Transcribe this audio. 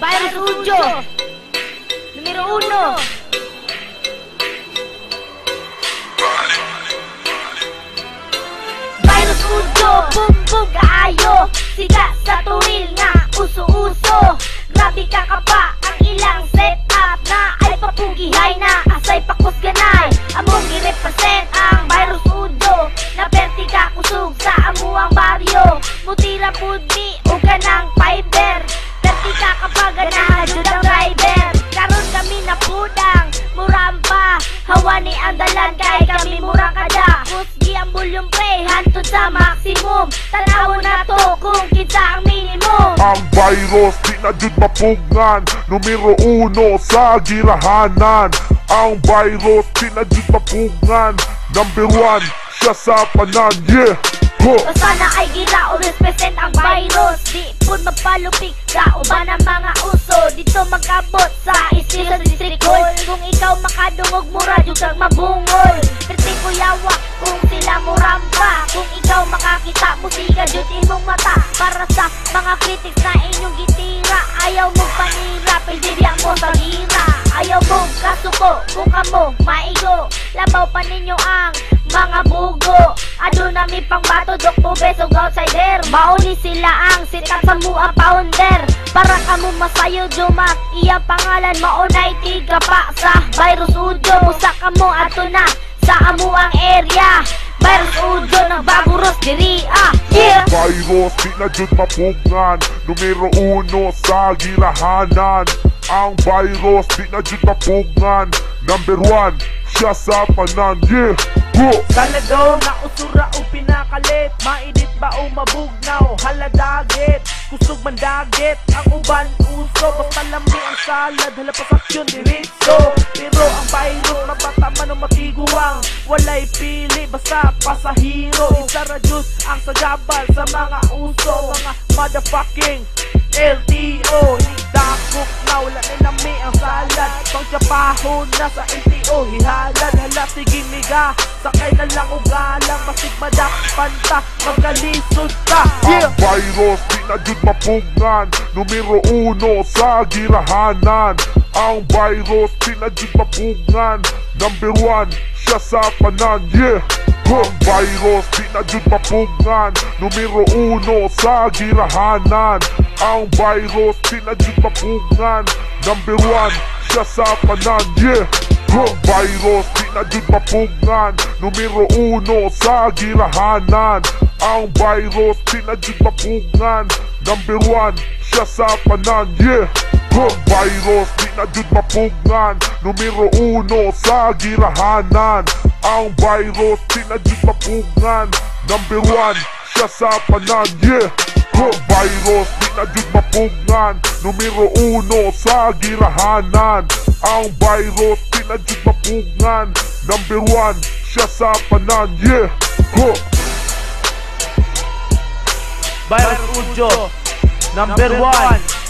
Virus Ujo, numero 1. Virus Ujo, boom boom kaayo, siga sa turil nga uso-uso. Grabe ka pa ang ilang setup na ay papugihay na asay pakos ganay. Among i-represent ang Virus Ujo na perti ka kusog sa amuang baryo. Mutira pud mi o ganang fiber, perti ka kapag ganahan ang driver. Karon kami na pudang murampa, hawa ni andalan kay kami murang kada. Husgi ang volume pre, hantod sa maximum. Tanawon na to kung kinsa ang minimum. Ang virus di na jud mapugngan, numero 1 sa girahanan. Ang virus di na jud mapugngan, number 1 siya sa panan, yeah. Sana ay gira o represent ang virus. Di po mapalupik sa uban ang mga uso. Dito magkabot sa istil sa district hall. Kung ikaw makadungog mura, jud kag mabungol. Perti ko yawa kung sila murampa. Kung ikaw makakita musika, jud imong mata. Para sa mga critics na inyong gitira, ayaw mong panira, pwede diyan mo sa gira. Ayaw mong kasuko kung kamo maigo. Labaw pa ninyo ang mga bugo. Ado na mi pang bato, dok po besog outsider. Mauni sila ang sitak sa mua founder. Para kamo masayo jumak, iya pangalan maunay tiga pa sa Virus Ujo. Musa kamo ato na sa amuang area. Virus Ujo nagbaguros diri yeah. Virus di na jud mapugngan, numero 1 sa girahanan. Ang virus di na jud mapugngan, number 1 siya sa panan, yeah. Salado na usura o pinakalit, mainit ba o mabugnaw, haladagit, kusog man dagit, ang uban uso, basta lami ang salad, halapas aksyon diritso. Pero ang virus mapataman o matiguang, walay pili basta pasahiro. Isa radyos ang sagabal sa mga uso, mga motherfucking LTO. Dakok na wala na nami ang salad, pang tsapahon na sa LTO hihalad. Hala sige miga, sakay na lang o galang, basig madakpan ta, magalisod ka, yeah. Ang virus di na jud mapugngan, numero 1 sa girahanan. Ang virus di na jud mapugngan, number 1 siya sa panan, yeah. Ang virus di na jud mapugngan, numero 1 sa girahanan. Ang virus di na jud mapugngan, number 1 siya sa panan, yeah. Ang virus di na jud mapugngan, numero 1 sa girahanan. Ang virus di na jud mapugngan, number 1 siya sa panan, yeah. Ang virus di na jud mapugngan, numero 1 sa girahanan. Ang virus di na jud mapugngan, number 1 siya sa panan, yeah. Ang virus di na jud mapugngan, numero 1 sa girahanan. Ang virus di na jud mapugngan, number 1 siya sa panan, yeah. Virus Ujo, number 1.